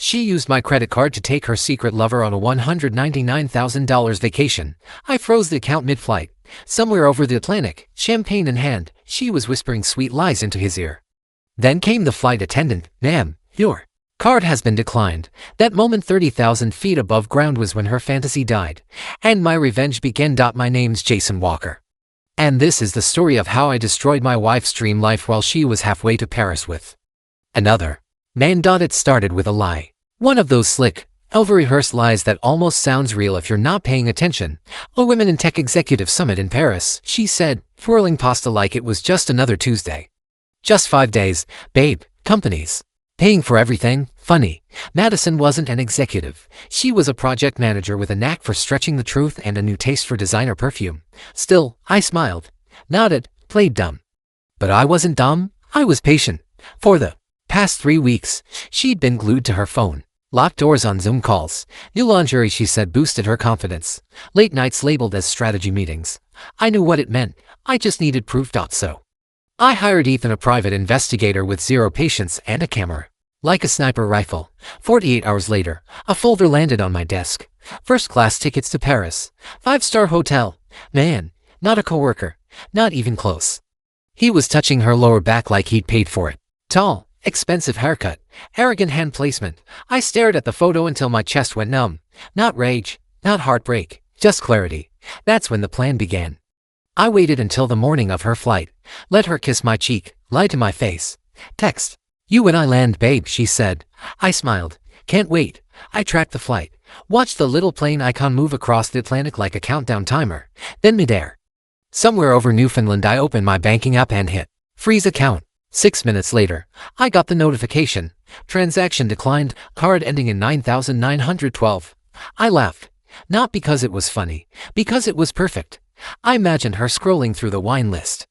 She used my credit card to take her secret lover on a $199,000 vacation. I froze the account mid-flight. Somewhere over the Atlantic, champagne in hand, she was whispering sweet lies into his ear. Then came the flight attendant. Ma'am, your card has been declined. That moment 30,000 feet above ground was when her fantasy died. And my revenge began. My name's Jason Walker. And this is the story of how I destroyed my wife's dream life while she was halfway to Paris with another man. It started with a lie. One of those slick, over-rehearsed lies that almost sounds real if you're not paying attention. A Women in Tech Executive Summit in Paris, she said, twirling pasta like it was just another Tuesday. Just 5 days, babe, companies paying for everything. Funny, Madison wasn't an executive. She was a project manager with a knack for stretching the truth and a new taste for designer perfume. Still, I smiled, nodded, played dumb. But I wasn't dumb, I was patient. For the past 3 weeks, she'd been glued to her phone. Locked doors on Zoom calls. New lingerie, she said, boosted her confidence. Late nights labeled as strategy meetings. I knew what it meant. I just needed proof. So I hired Ethan, a private investigator with zero patience and a camera. Like a sniper rifle. 48 hours later, a folder landed on my desk. First-class tickets to Paris. 5-star hotel. Man, not a coworker. Not even close. He was touching her lower back like he'd paid for it. Tall, expensive haircut, arrogant hand placement. I stared at the photo until my chest went numb. Not rage, not heartbreak, just clarity. That's when the plan began. I waited until the morning of her flight. Let her kiss my cheek, lie to my face. Text. You when I land, babe, she said. I smiled. Can't wait. I tracked the flight. Watched the little plane icon move across the Atlantic like a countdown timer. Then midair, somewhere over Newfoundland, I opened my banking app and hit freeze account. 6 minutes later, I got the notification. Transaction declined, card ending in 9912. I laughed. Not because it was funny, because it was perfect. I imagined her scrolling through the wine list.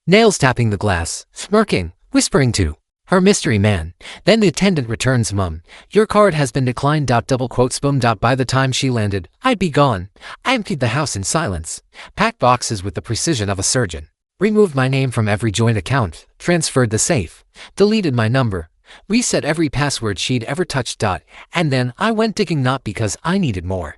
Nails tapping the glass, smirking, whispering to her mystery man. Then the attendant returns, Mum, your card has been declined. Double quotes, boom. By the time she landed, I'd be gone. I emptied the house in silence, packed boxes with the precision of a surgeon, removed my name from every joint account, transferred the safe, deleted my number, reset every password she'd ever touched. And then I went digging, not because I needed more,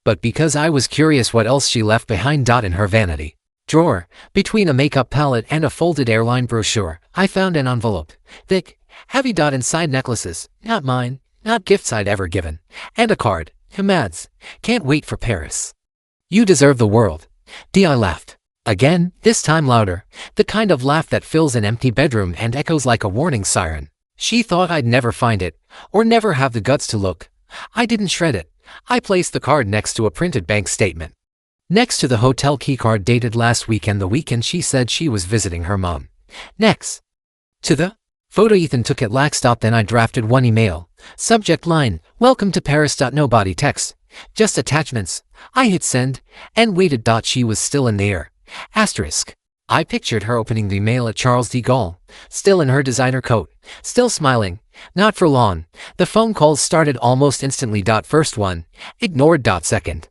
but because I was curious what else she left behind. In her vanity drawer, between a makeup palette and a folded airline brochure, I found an envelope. Thick, heavy. Inside necklaces, not mine, not gifts I'd ever given, and a card. Mads, can't wait for Paris. You deserve the world. I laughed. Again, this time louder, the kind of laugh that fills an empty bedroom and echoes like a warning siren. She thought I'd never find it, or never have the guts to look. I didn't shred it. I placed the card next to a printed bank statement. Next to the hotel keycard dated last weekend, the weekend she said she was visiting her mom. Next to the photo Ethan took at lax. Then I drafted one email. Subject line, welcome to Paris. No body text, just attachments. I hit send, and waited. She was still in the air. Asterisk. I pictured her opening the email at Charles de Gaulle, still in her designer coat, still smiling. Not for long. The phone calls started almost instantly. First one, ignored. Second,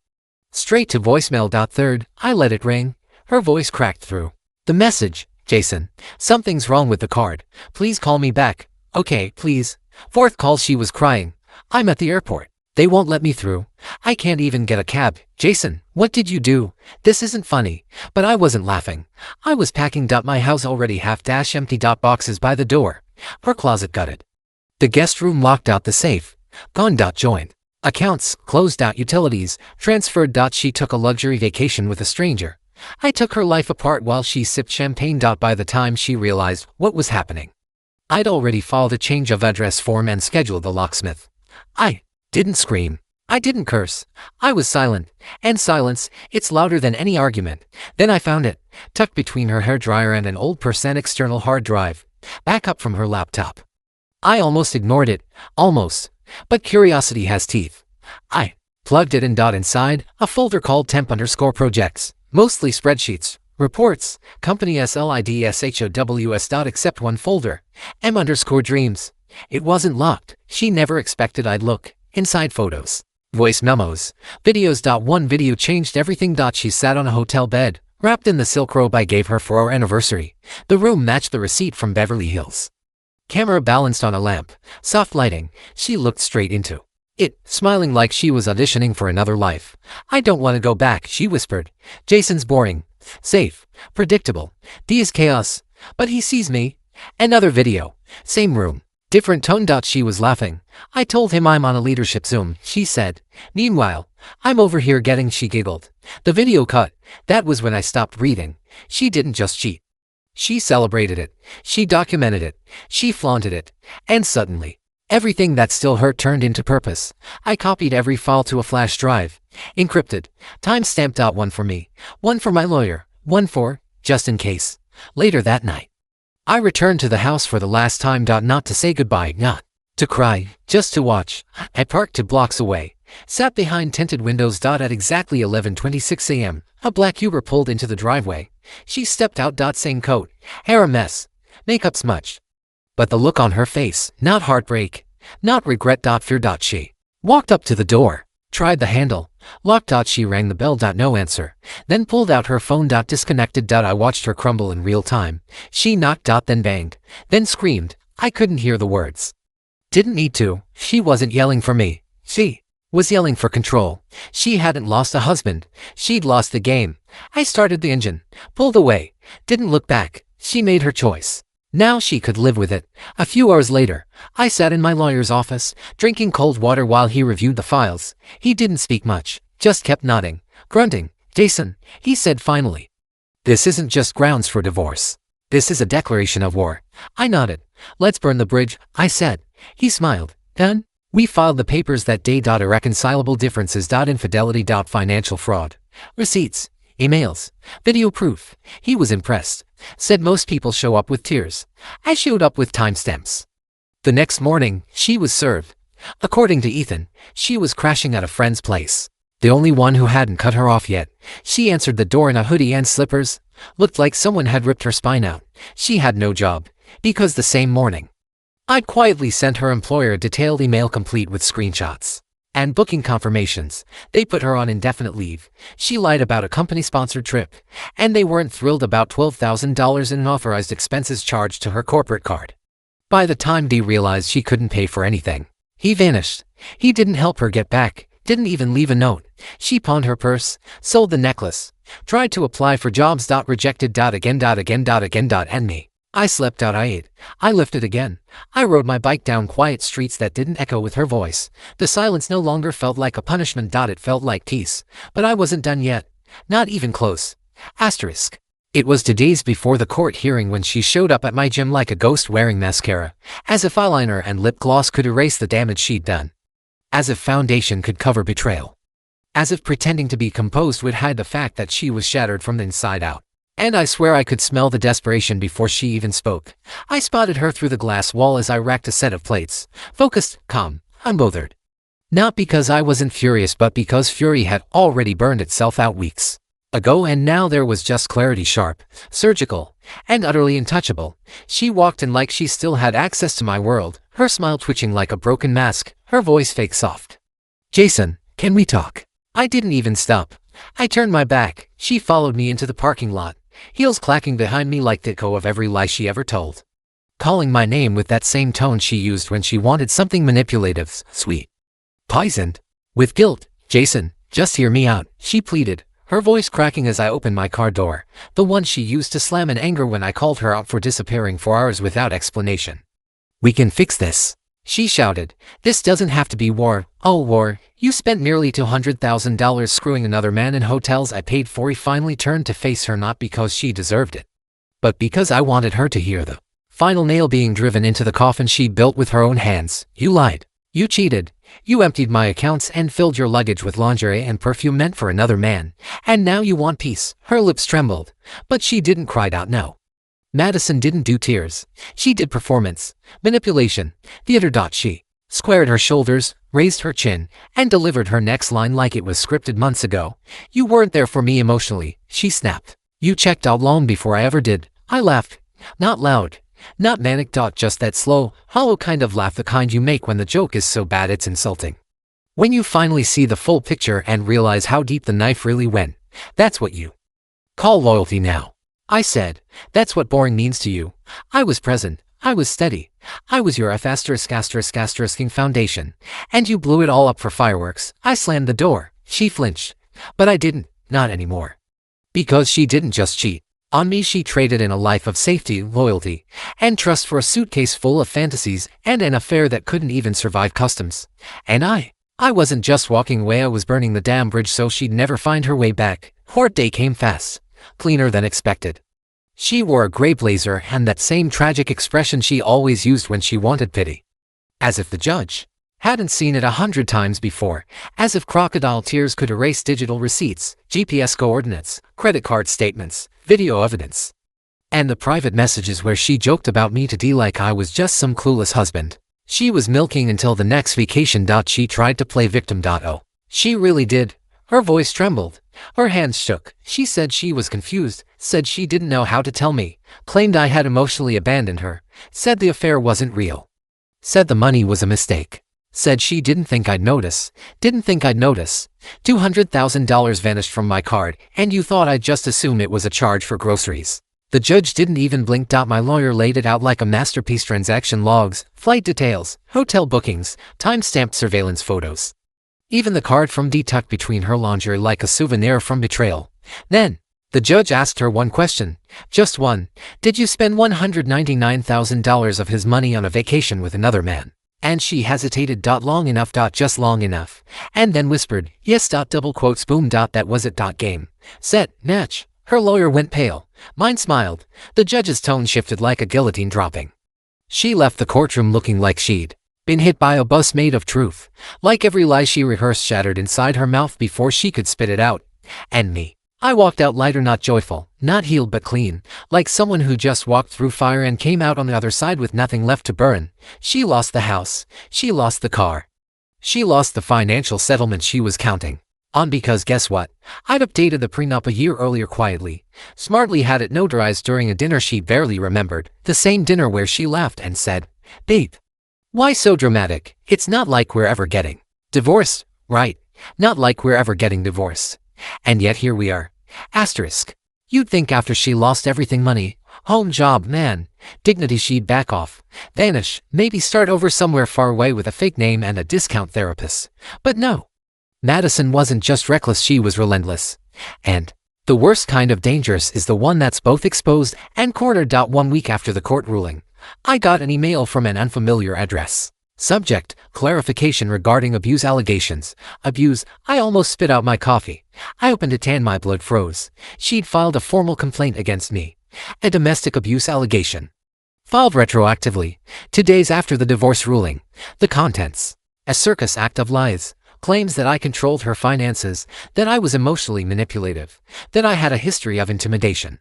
straight to voicemail. Third, I let it ring. Her voice cracked through the message. Jason, something's wrong with the card. Please call me back. Okay, please. Fourth call, she was crying. I'm at the airport. They won't let me through. I can't even get a cab. Jason, what did you do? This isn't funny. But I wasn't laughing. I was packing. My house already half-empty. Boxes by the door. Her closet gutted. The guest room locked. The safe gone. Joint accounts closed. Utilities transferred. She took a luxury vacation with a stranger. I took her life apart while she sipped champagne. By the time she realized what was happening, I'd already filed a change of address form and scheduled the locksmith. I didn't scream. I didn't curse. I was silent. And silence, it's louder than any argument. Then I found it, tucked between her hairdryer and an old external hard drive, back up from her laptop. I almost ignored it. Almost. But curiosity has teeth. I plugged it in. Inside, a folder called temp_projects. Mostly spreadsheets, reports, company SLIDSHOWS. Except one folder, M_dreams. It wasn't locked. She never expected I'd look. Inside, photos, voice memos, videos. One video changed everything. She sat on a hotel bed, wrapped in the silk robe I gave her for our anniversary. The room matched the receipt from Beverly Hills. Camera balanced on a lamp. Soft lighting. She looked straight into it, smiling like she was auditioning for another life. I don't want to go back, she whispered. Jason's boring. Safe. Predictable. D is chaos. But he sees me. Another video. Same room. Different tone. She was laughing. I told him I'm on a leadership Zoom, she said. Meanwhile, I'm over here getting, she giggled. The video cut. That was when I stopped breathing. She didn't just cheat. She celebrated it. She documented it. She flaunted it. And suddenly, everything that still hurt turned into purpose. I copied every file to a flash drive. Encrypted. Time-stamped out, one for me. One for my lawyer. One for, just in case. Later that night, I returned to the house for the last time. Not to say goodbye, not to cry, just to watch. I parked 2 blocks away. Sat behind tinted windows. At exactly 11:26 a.m., a black Uber pulled into the driveway. She stepped out. Same coat. Hair a mess. Makeup smudged. But the look on her face, not heartbreak, not regret. Fear. She walked up to the door, tried the handle, locked. She rang the bell. No answer. Then pulled out her phone. Disconnected. I watched her crumble in real time. She knocked. Then banged. Then screamed. I couldn't hear the words. Didn't need to. She wasn't yelling for me. She was yelling for control. She hadn't lost a husband. She'd lost the game. I started the engine, pulled away, didn't look back. She made her choice. Now she could live with it. A few hours later, I sat in my lawyer's office, drinking cold water while he reviewed the files. He didn't speak much, just kept nodding, grunting. Jason, he said finally. This isn't just grounds for divorce. This is a declaration of war. I nodded. Let's burn the bridge, I said. He smiled. Done? We filed the papers that day. Irreconcilable differences. Infidelity. Financial fraud. Receipts. Emails. Video proof. He was impressed. Said most people show up with tears. I showed up with timestamps. The next morning, she was served. According to Ethan, she was crashing at a friend's place. The only one who hadn't cut her off yet. She answered the door in a hoodie and slippers. Looked like someone had ripped her spine out. She had no job. Because the same morning, I'd quietly sent her employer a detailed email complete with screenshots and booking confirmations. They put her on indefinite leave. She lied about a company-sponsored trip, and they weren't thrilled about $12,000 in unauthorized expenses charged to her corporate card. By the time Dee realized she couldn't pay for anything, he vanished. He didn't help her get back, didn't even leave a note. She pawned her purse, sold the necklace, tried to apply for jobs. Rejected. Again. And me. I slept. I ate. I lifted again. I rode my bike down quiet streets that didn't echo with her voice. The silence no longer felt like a punishment. It felt like peace. But I wasn't done yet. Not even close. Asterisk. It was 2 days before the court hearing when she showed up at my gym like a ghost wearing mascara. As if eyeliner and lip gloss could erase the damage she'd done. As if foundation could cover betrayal. As if pretending to be composed would hide the fact that she was shattered from the inside out. And I swear I could smell the desperation before she even spoke. I spotted her through the glass wall as I racked a set of plates. Focused, calm, unbothered. Not because I wasn't furious, but because fury had already burned itself out weeks ago, and now there was just clarity, sharp, surgical, and utterly untouchable. She walked in like she still had access to my world, her smile twitching like a broken mask, her voice fake soft. Jason, can we talk? I didn't even stop. I turned my back. She followed me into the parking lot, heels clacking behind me like the echo of every lie she ever told. Calling my name with that same tone she used when she wanted something manipulative, sweet, poisoned, with guilt. Jason, just hear me out, she pleaded, her voice cracking as I opened my car door, the one she used to slam in anger when I called her out for disappearing for hours without explanation. We can fix this, she shouted. This doesn't have to be war. Oh, war. You spent nearly $200,000 screwing another man in hotels I paid for. He finally turned to face her, not because she deserved it, but because I wanted her to hear the final nail being driven into the coffin she built with her own hands. You lied. You cheated. You emptied my accounts and filled your luggage with lingerie and perfume meant for another man. And now you want peace. Her lips trembled, but she didn't cry out no. Madison didn't do tears. She did performance, manipulation, theater. She squared her shoulders, raised her chin, and delivered her next line like it was scripted months ago. You weren't there for me emotionally, she snapped. You checked out long before I ever did. I laughed. Not loud. Not manic. Just that slow, hollow kind of laugh, the kind you make when the joke is so bad it's insulting. When you finally see the full picture and realize how deep the knife really went, that's what you call loyalty now. I said, that's what boring means to you. I was present. I was steady. I was your *******ing foundation. And you blew it all up for fireworks. I slammed the door. She flinched. But I didn't. Not anymore. Because she didn't just cheat on me, she traded in a life of safety, loyalty, and trust for a suitcase full of fantasies and an affair that couldn't even survive customs. And I wasn't just walking away, I was burning the damn bridge so she'd never find her way back. Court day came fast, cleaner than expected. She wore a gray blazer and that same tragic expression she always used when she wanted pity. As if the judge hadn't seen it 100 times before, as if crocodile tears could erase digital receipts, GPS coordinates, credit card statements, video evidence, and the private messages where she joked about me to D like I was just some clueless husband she was milking until the next vacation. She tried to play victim. Oh, she really did. Her voice trembled. Her hands shook. She said she was confused, said she didn't know how to tell me, claimed I had emotionally abandoned her, said the affair wasn't real, said the money was a mistake, said she didn't think I'd notice. $200,000 vanished from my card, and you thought I'd just assume it was a charge for groceries. The judge didn't even blink. My lawyer laid it out like a masterpiece: transaction logs, flight details, hotel bookings, time-stamped surveillance photos. Even the card from D tucked between her lingerie like a souvenir from Betrayal. Then, the judge asked her one question, just one. Did you spend $199,000 of his money on a vacation with another man? And she hesitated. Long enough. Just long enough. And then whispered, yes. Double quotes. Boom. That was it. Game. Set. Match. Her lawyer went pale. Mine smiled. The judge's tone shifted like a guillotine dropping. She left the courtroom looking like she'd been hit by a bus made of truth, like every lie she rehearsed shattered inside her mouth before she could spit it out. And me. I walked out lighter, not joyful, not healed but clean, like someone who just walked through fire and came out on the other side with nothing left to burn. She lost the house. She lost the car. She lost the financial settlement she was counting on because guess what? I'd updated the prenup a year earlier quietly, smartly had it notarized during a dinner she barely remembered, the same dinner where she laughed and said, babe, why so dramatic? It's not like we're ever getting divorced, right? Not like we're ever getting divorced. And yet here we are. Asterisk. You'd think after she lost everything, money, home, job, man, dignity, she'd back off, vanish, maybe start over somewhere far away with a fake name and a discount therapist. But no. Madison wasn't just reckless, she was relentless. And the worst kind of dangerous is the one that's both exposed and cornered. 1 week after the court ruling, I got an email from an unfamiliar address. Subject, clarification regarding abuse allegations. Abuse. I almost spit out my coffee. I opened it and my blood froze. She'd filed a formal complaint against me. A domestic abuse allegation. Filed retroactively, 2 days after the divorce ruling. The contents. A circus act of lies. Claims that I controlled her finances, that I was emotionally manipulative, that I had a history of intimidation.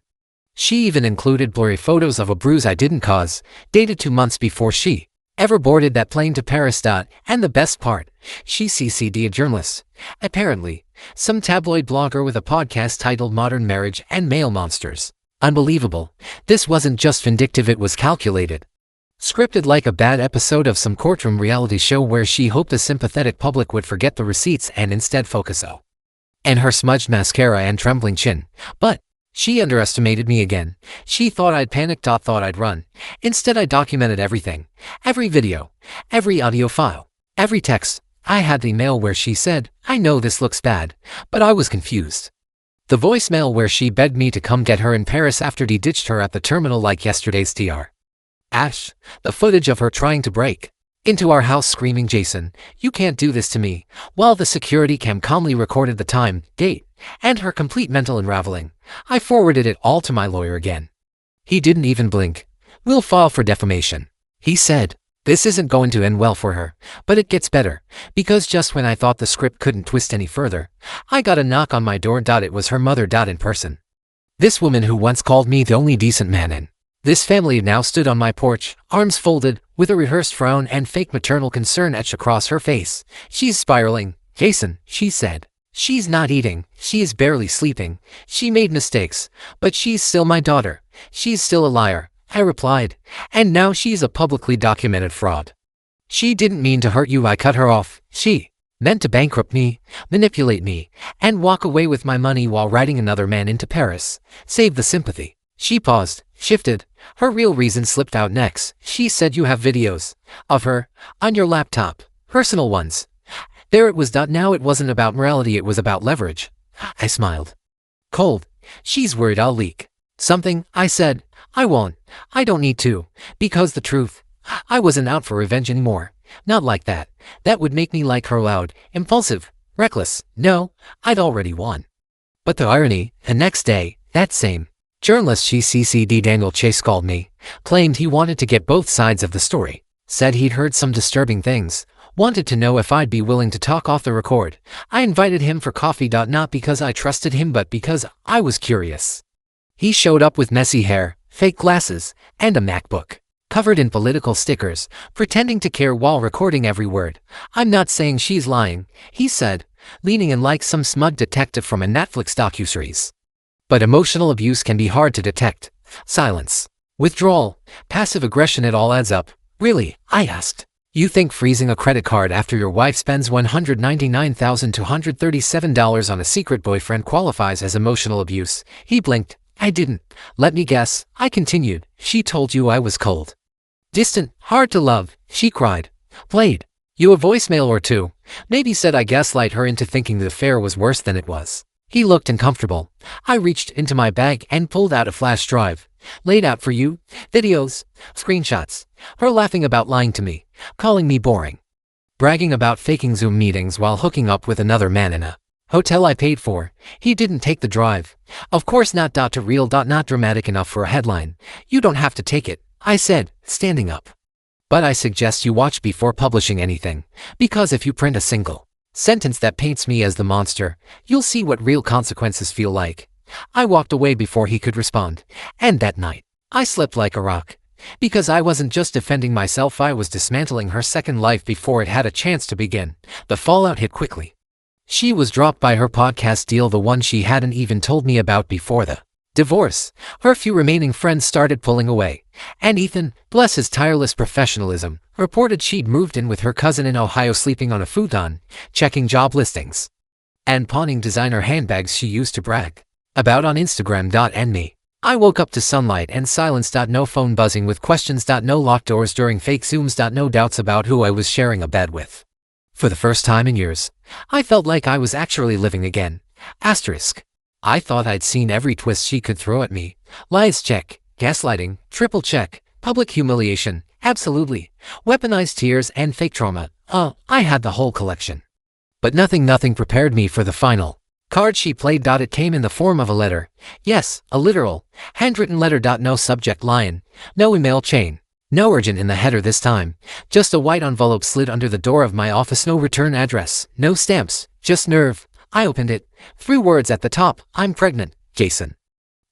She even included blurry photos of a bruise I didn't cause, dated 2 months before she ever boarded that plane to Paris. And the best part, she CC'd a journalist. Apparently, some tabloid blogger with a podcast titled Modern Marriage and Male Monsters. Unbelievable. This wasn't just vindictive, it was calculated. Scripted like a bad episode of some courtroom reality show where she hoped a sympathetic public would forget the receipts and instead focus on her smudged mascara and trembling chin. But she underestimated me again. She thought I'd panicked, thought I'd run. Instead, I documented everything. Every video, every audio file, every text. I had the email where she said, I know this looks bad, but I was confused. The voicemail where she begged me to come get her in Paris after he ditched her at the terminal like yesterday's TR. Ash, the footage of her trying to break into our house screaming, Jason, you can't do this to me, while the security cam calmly recorded the time, date, and her complete mental unraveling. I forwarded it all to my lawyer again. He didn't even blink. We'll file for defamation. He said, this isn't going to end well for her, but it gets better, because just when I thought the script couldn't twist any further, I got a knock on my door. It was her mother. In person. This woman who once called me the only decent man in this family now stood on my porch, arms folded, with a rehearsed frown and fake maternal concern etched across her face. She's spiraling. Jason, she said. She's not eating. She is barely sleeping. She made mistakes, but she's still my daughter. She's still a liar, I replied. And now she's a publicly documented fraud. She didn't mean to hurt you. I cut her off. She meant to bankrupt me, manipulate me, and walk away with my money while riding another man into Paris. Save the sympathy. She paused, shifted, Her real reason slipped out next. She said you have videos of her on your laptop. Personal ones. There it was. Now it wasn't about morality, it was about leverage. I smiled. Cold. She's worried I'll leak something, I said. I won't. I don't need to. Because the truth, I wasn't out for revenge anymore. Not like that. That would make me like her, loud, impulsive, reckless. No, I'd already won. But the irony, the next day, that same journalist CCD Daniel Chase called me, claimed he wanted to get both sides of the story, said he'd heard some disturbing things, wanted to know if I'd be willing to talk off the record. I invited him for coffee. Not because I trusted him, but because I was curious. He showed up with messy hair, fake glasses, and a MacBook, covered in political stickers, pretending to care while recording every word. I'm not saying she's lying, he said, leaning in like some smug detective from a Netflix docuseries. But emotional abuse can be hard to detect. Silence, withdrawal, passive aggression, it all adds up. Really? I asked. You think freezing a credit card after your wife spends $199,237 on a secret boyfriend qualifies as emotional abuse? He blinked. I didn't. Let me guess. I continued. She told you I was cold, distant, hard to love, she cried. Played you a voicemail or two. Maybe said I gaslight her into thinking the affair was worse than it was. He looked uncomfortable. I reached into my bag and pulled out a flash drive. Laid out for you. Videos. Screenshots. Her laughing about lying to me. Calling me boring. Bragging about faking Zoom meetings while hooking up with another man in a hotel I paid for. He didn't take the drive. Of course not. To real. Not dramatic enough for a headline. You don't have to take it, I said, standing up. But I suggest you watch before publishing anything. Because if you print a single sentence that paints me as the monster, you'll see what real consequences feel like. I walked away before he could respond. And that night, I slept like a rock. Because I wasn't just defending myself, I was dismantling her second life before it had a chance to begin. The fallout hit quickly. She was dropped by her podcast deal, the one she hadn't even told me about before the divorce. Her few remaining friends started pulling away. And Ethan, bless his tireless professionalism, reported she'd moved in with her cousin in Ohio, sleeping on a futon, checking job listings, and pawning designer handbags she used to brag about on Instagram. And me. I woke up to sunlight and silence. No phone buzzing with questions. No locked doors during fake Zooms. No doubts about who I was sharing a bed with. For the first time in years, I felt like I was actually living again. Asterisk. I thought I'd seen every twist she could throw at me. Lies, check. Gaslighting, triple check. Public humiliation, absolutely. Weaponized tears and fake trauma. I had the whole collection. But nothing prepared me for the final card she played. It came in the form of a letter. Yes, a literal, handwritten letter. No subject line, no email chain, no urgent in the header this time. Just a white envelope slid under the door of my office. No return address, no stamps, just nerve. I opened it. 3 words at the top. I'm pregnant, Jason.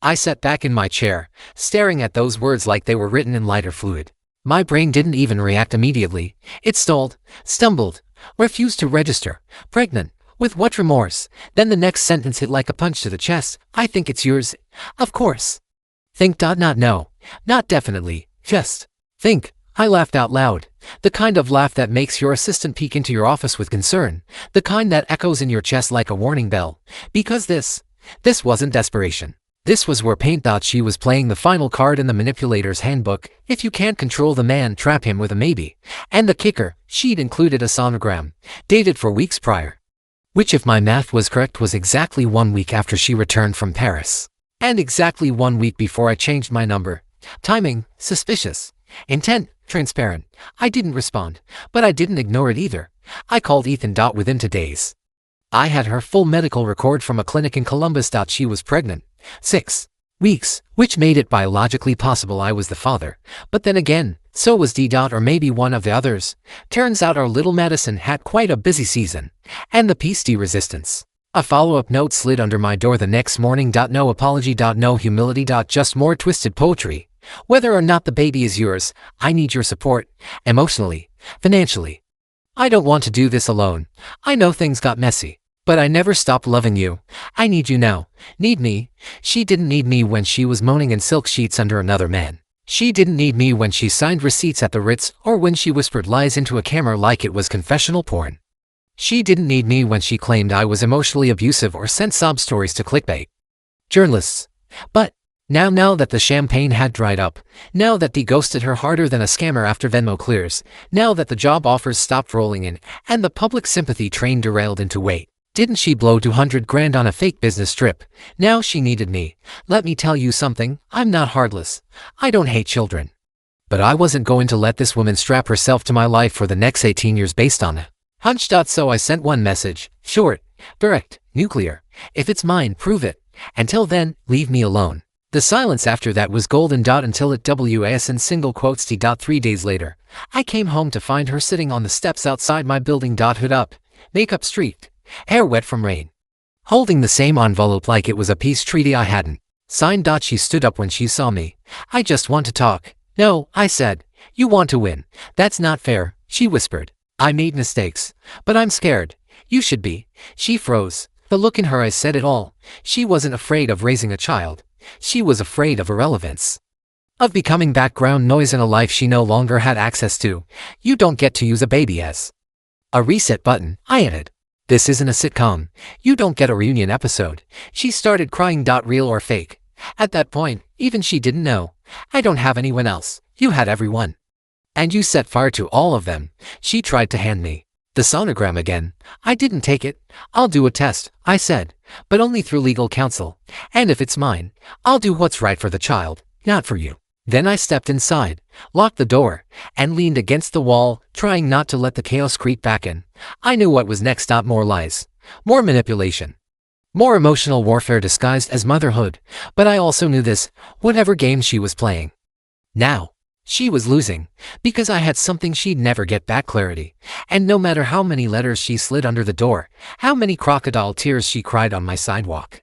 I sat back in my chair, staring at those words like they were written in lighter fluid. My brain didn't even react immediately. It stalled, stumbled, refused to register. Pregnant. With what remorse? Then the next sentence hit like a punch to the chest. I think it's yours. Of course. Think. Not no. Not definitely. Just think. I laughed out loud. The kind of laugh that makes your assistant peek into your office with concern. The kind that echoes in your chest like a warning bell. Because this wasn't desperation. This was war paint. She was playing the final card in the manipulator's handbook. If you can't control the man, trap him with a maybe. And the kicker, she'd included a sonogram, dated for weeks prior. Which, if my math was correct, was exactly 1 week after she returned from Paris. And exactly 1 week before I changed my number. Timing, suspicious. Intent, transparent. I didn't respond, but I didn't ignore it either. I called Ethan. Within 2 days, I had her full medical record from a clinic in Columbus. She was pregnant. 6 weeks, which made it biologically possible I was the father. But then again, so was D. Or maybe one of the others. Turns out our little Madison had quite a busy season. And the piece de resistance. A follow-up note slid under my door the next morning. No apology. No humility. Just more twisted poetry. Whether or not the baby is yours, I need your support. Emotionally, financially. I don't want to do this alone. I know things got messy. But I never stopped loving you. I need you now. Need me. She didn't need me when she was moaning in silk sheets under another man. She didn't need me when she signed receipts at the Ritz or when she whispered lies into a camera like it was confessional porn. She didn't need me when she claimed I was emotionally abusive or sent sob stories to clickbait journalists. But Now that the champagne had dried up, now that he ghosted her harder than a scammer after Venmo clears, now that the job offers stopped rolling in, and the public sympathy train derailed into wait. Didn't she blow 200 grand on a fake business trip? Now she needed me. Let me tell you something, I'm not heartless. I don't hate children. But I wasn't going to let this woman strap herself to my life for the next 18 years based on a hunch. So I sent one message, short, direct, nuclear. If it's mine, prove it. Until then, leave me alone. The silence after that was golden. Until it was in single quotes t. 3 days later, I came home to find her sitting on the steps outside my building. Hood up, makeup streaked, hair wet from rain, holding the same envelope like it was a peace treaty I hadn't signed. She stood up when she saw me. I just want to talk. No, I said. You want to win. That's not fair, she whispered. I made mistakes, but I'm scared. You should be. She froze. The look in her eyes said it all. She wasn't afraid of raising a child. She was afraid of irrelevance. Of becoming background noise in a life she no longer had access to. You don't get to use a baby as a reset button, I added. This isn't a sitcom. You don't get a reunion episode. She started crying. Real or fake? At that point, even she didn't know. I don't have anyone else. You had everyone. And you set fire to all of them. She tried to hand me the sonogram again. I didn't take it. I'll do a test, I said, but only through legal counsel. And if it's mine, I'll do what's right for the child, not for you. Then I stepped inside, locked the door, and leaned against the wall, trying not to let the chaos creep back in. I knew what was next. More lies, more manipulation, more emotional warfare disguised as motherhood. But I also knew this, whatever game she was playing. Now, she was losing, because I had something she'd never get back: clarity. And no matter how many letters she slid under the door, how many crocodile tears she cried on my sidewalk,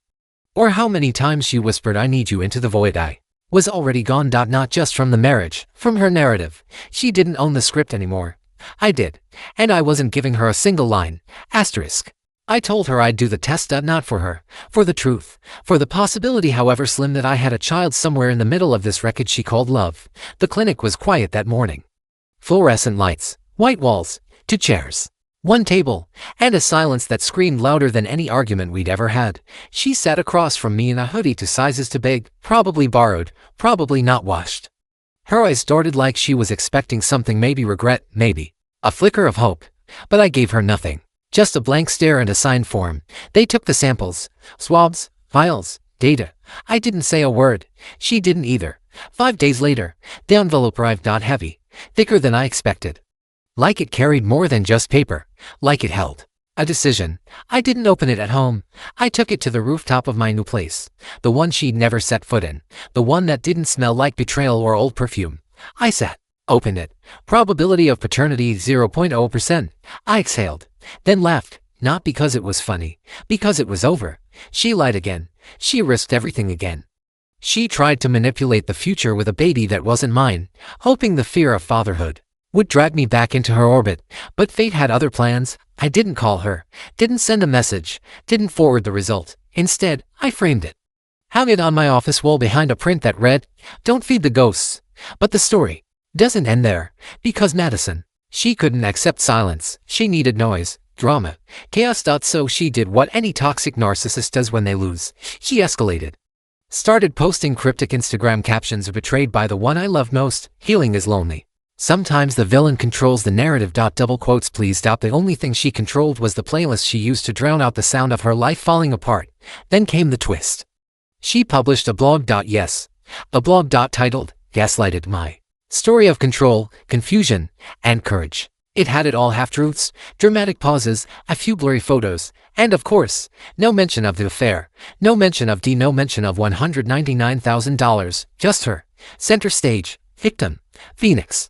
or how many times she whispered I need you into the void, I was already gone. Not just from the marriage, from her narrative. She didn't own the script anymore. I did, and I wasn't giving her a single line. Asterisk. I told her I'd do the test. Not for her, for the truth, for the possibility, however slim, that I had a child somewhere in the middle of this wreckage she called love. The clinic was quiet that morning. Fluorescent lights, white walls, 2 chairs, 1 table, and a silence that screamed louder than any argument we'd ever had. She sat across from me in a hoodie 2 sizes too big, probably borrowed, probably not washed. Her eyes darted like she was expecting something, maybe regret, maybe a flicker of hope. But I gave her nothing. Just a blank stare and a signed form. They took the samples, swabs, vials, data. I didn't say a word. She didn't either. 5 days later, the envelope arrived. Heavy, thicker than I expected. Like it carried more than just paper. Like it held a decision. I didn't open it at home. I took it to the rooftop of my new place. The one she'd never set foot in. The one that didn't smell like betrayal or old perfume. I sat, opened it. Probability of paternity 0.0%. I exhaled. Then laughed, not because it was funny, because it was over. She lied again. She risked everything again. She tried to manipulate the future with a baby that wasn't mine, hoping the fear of fatherhood would drag me back into her orbit. But fate had other plans. I didn't call her, didn't send a message, didn't forward the result. Instead, I framed it, hung it on my office wall behind a print that read, "Don't feed the ghosts." But the story doesn't end there, because Madison, she couldn't accept silence. She needed noise, drama, chaos. So she did what any toxic narcissist does when they lose. She escalated. Started posting cryptic Instagram captions of "betrayed by the one I love most. Healing is lonely. Sometimes the villain controls the narrative." Double quotes, please. The only thing she controlled was the playlist she used to drown out the sound of her life falling apart. Then came the twist. She published a blog. Yes. A blog. Titled, "Gaslighted: My Story of Control, Confusion, and Courage." It had it all: half-truths, dramatic pauses, a few blurry photos, and of course, no mention of the affair, no mention of no mention of $199,000, just her, center stage, victim, phoenix,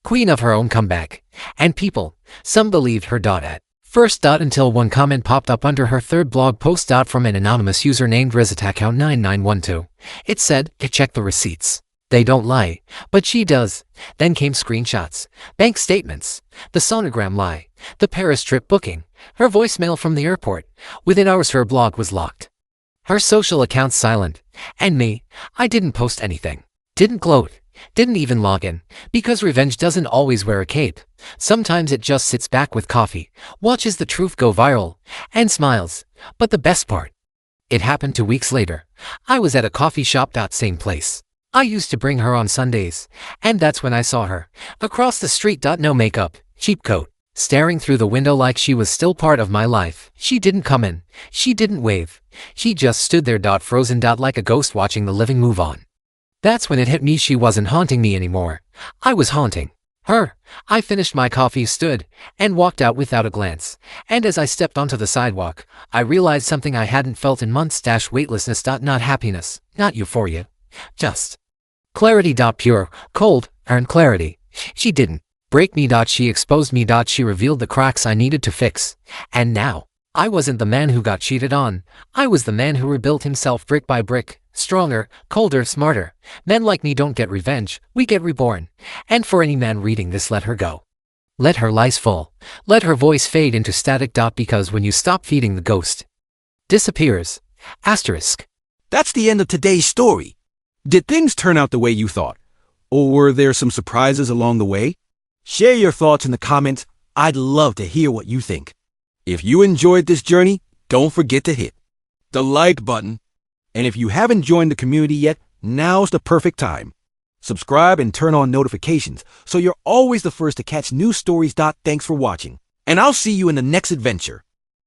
queen of her own comeback. And people, some believed her. At first. Until one comment popped up under her 3rd blog post. From an anonymous user named ResataCount9912. It said, "Check the receipts. They don't lie, but she does." Then came screenshots, bank statements, the sonogram lie, the Paris trip booking, her voicemail from the airport. Within hours her blog was locked, her social accounts silent. And me, I didn't post anything, didn't gloat, didn't even log in, because revenge doesn't always wear a cape. Sometimes it just sits back with coffee, watches the truth go viral, and smiles. But the best part, It happened 2 weeks later. I was at a coffee shop, same place. I used to bring her on Sundays, and that's when I saw her. Across the street, no makeup, cheap coat, staring through the window like she was still part of my life. She didn't come in. She didn't wave. She just stood there, frozen, like a ghost watching the living move on. That's when it hit me, she wasn't haunting me anymore. I was haunting her. I finished my coffee, stood, and walked out without a glance. And as I stepped onto the sidewalk, I realized something I hadn't felt in months: weightlessness, not happiness, not euphoria. Just clarity, pure, cold, earned clarity. She didn't break me, she exposed me, she revealed the cracks I needed to fix. And now, I wasn't the man who got cheated on. I was the man who rebuilt himself brick by brick, stronger, colder, smarter. Men like me don't get revenge, we get reborn. And for any man reading this, let her go. Let her lies full. Let her voice fade into static, because when you stop feeding, the ghost disappears. Asterisk. That's the end of today's story. Did things turn out the way you thought? Or were there some surprises along the way? Share your thoughts in the comments. I'd love to hear what you think. If you enjoyed this journey, don't forget to hit the like button. And if you haven't joined the community yet, now's the perfect time. Subscribe and turn on notifications so you're always the first to catch new stories. Thanks for watching, and I'll see you in the next adventure.